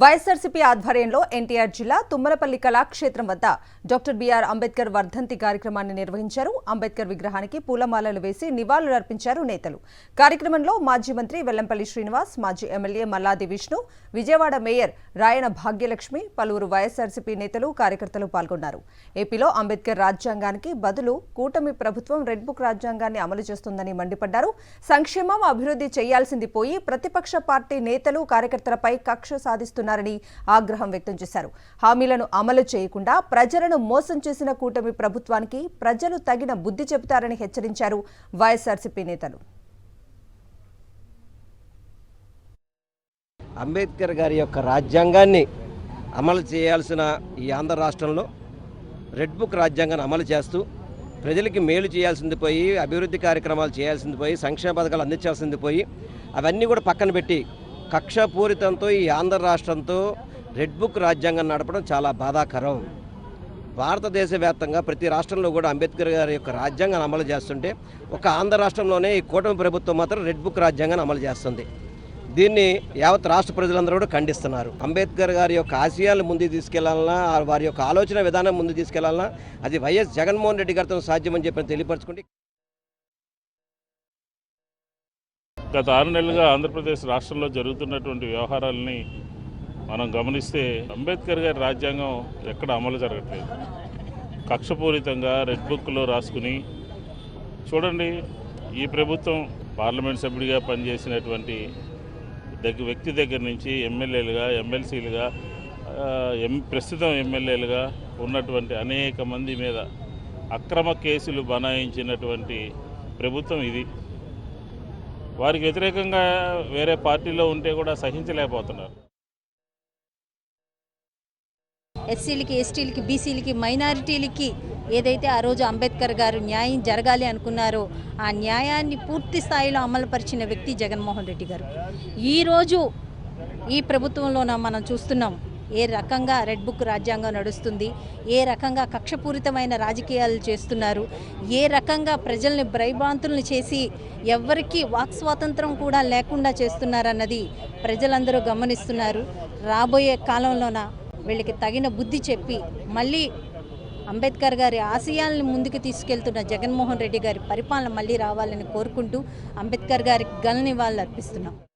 వైఎస్ఆర్సీపీ ఆధ్వర్యంలో ఎన్టీఆర్ జిల్లా తుమ్మలపల్లి కళాక్షేత్రం వద్ద డాక్టర్ బిఆర్ అంబేద్కర్ వర్ధంతి కార్యక్రమాన్ని నిర్వహించారు. అంబేద్కర్ విగ్రహానికి పూలమాలలు వేసి నివాళులర్పించారు నేతలు. కార్యక్రమంలో మాజీ మంత్రి వెల్లంపల్లి శ్రీనివాస్, మాజీ ఎమ్మెల్యే మల్లాది విష్ణు, విజయవాడ మేయర్ రాయన భాగ్యలక్ష్మి, పలువురు వైఎస్ఆర్సీపీ నేతలు, కార్యకర్తలు పాల్గొన్నారు. ఏపీలో అంబేద్కర్ రాజ్యాంగానికి బదులు కూటమి ప్రభుత్వం రెడ్ బుక్ రాజ్యాంగాన్ని అమలు చేస్తుందని మండిపడ్డారు. సంక్షేమం, అభివృద్ధి చేయాల్సింది పోయి ప్రతిపక్ష పార్టీ నేతలు, కార్యకర్తలపై కక్ష సాధిస్తున్నారు ఆగ్రహం వ్యక్తం చేశారు. హామీలను అమలు చేయకుండా ప్రజలను మోసం చేసిన కూటమి ప్రభుత్వానికి ప్రజలు తగిన బుద్ధి చెబుతారని హెచ్చరించారు వైఎస్ఆర్సీపీ నేతలు. అంబేద్కర్ గారి యొక్క రాజ్యాంగాన్ని అమలు చేయాల్సిన ఈ ఆంధ్ర రాష్ట్రంలో రెడ్ బుక్ రాజ్యాంగాన్ని అమలు చేస్తూ ప్రజలకి మేలు చేయాల్సింది పోయి, అభివృద్ధి కార్యక్రమాలు చేయాల్సింది పోయి, సంక్షేమ పథకాలు అందించాల్సింది పోయి అవన్నీ కూడా పక్కన పెట్టి కక్షపూరితంతో ఈ ఆంధ్ర రాష్ట్రంతో రెడ్ బుక్ రాజ్యాంగం నడపడం చాలా బాధాకరం. భారతదేశ వ్యాప్తంగా ప్రతి రాష్ట్రంలో కూడా అంబేద్కర్ గారి యొక్క రాజ్యాంగాన్ని అమలు చేస్తుంటే ఒక ఆంధ్ర రాష్ట్రంలోనే ఈ కూటమి ప్రభుత్వం మాత్రం రెడ్ బుక్ రాజ్యాంగాన్ని అమలు చేస్తుంది. దీన్ని యావత్ రాష్ట్ర ప్రజలందరూ కూడా ఖండిస్తున్నారు. అంబేద్కర్ గారి యొక్క ఆశయాలను ముందుకు తీసుకెళ్లాలన్నా, వారి యొక్క ఆలోచన విధానం ముందుకు తీసుకెళ్లాలన్నా అది వైఎస్ జగన్మోహన్ రెడ్డి గారితో సాధ్యమని చెప్పి తెలియపరచుకుంటే, గత 6 నెలలుగా ఆంధ్రప్రదేశ్ రాష్ట్రంలో జరుగుతున్నటువంటి వ్యవహారాలని మనం గమనిస్తే అంబేద్కర్ గారి రాజ్యాంగం ఎక్కడ అమలు జరగట్లేదు. కక్షపూరితంగా రెడ్ బుక్లో రాసుకుని చూడండి, ఈ ప్రభుత్వం పార్లమెంట్ సభ్యుడిగా పనిచేసినటువంటి వ్యక్తి దగ్గర నుంచి ఎమ్మెల్యేలుగా, ఎమ్మెల్సీలుగా, ప్రస్తుతం ఎమ్మెల్యేలుగా ఉన్నటువంటి అనేక మంది మీద అక్రమ కేసులు బనాయించినటువంటి ప్రభుత్వం ఇది. వారికి వ్యతిరేకంగా వేరే పార్టీలో ఉంటే కూడా సహించలేకపోతున్నారు. ఎస్సీలకి, ఎస్టీలకి, బీసీలకి, మైనారిటీలకి ఏదైతే ఆ రోజు అంబేద్కర్ గారు న్యాయం జరగాలి అనుకున్నారో ఆ న్యాయాన్ని పూర్తి స్థాయిలో అమలుపరిచిన వ్యక్తి జగన్మోహన్ రెడ్డి గారు. ఈరోజు ఈ ప్రభుత్వంలోన మనం చూస్తున్నాం ఏ రకంగా రెడ్ బుక్ రాజ్యాంగం నడుస్తుంది, ఏ రకంగా కక్షపూరితమైన రాజకీయాలు చేస్తున్నారు, ఏ రకంగా ప్రజల్ని భయభ్రాంతులను చేసి ఎవరికి వాక్ స్వాతంత్రం కూడా లేకుండా చేస్తున్నారన్నది ప్రజలందరూ గమనిస్తున్నారు. రాబోయే కాలంలోన వీళ్ళకి తగిన బుద్ధి చెప్పి మళ్ళీ అంబేద్కర్ గారి ఆశయాలను ముందుకు తీసుకెళ్తున్న జగన్మోహన్ రెడ్డి గారి పరిపాలన మళ్ళీ రావాలని కోరుకుంటూ అంబేద్కర్ గారికి ఘన నివాళులు అర్పిస్తున్నాం.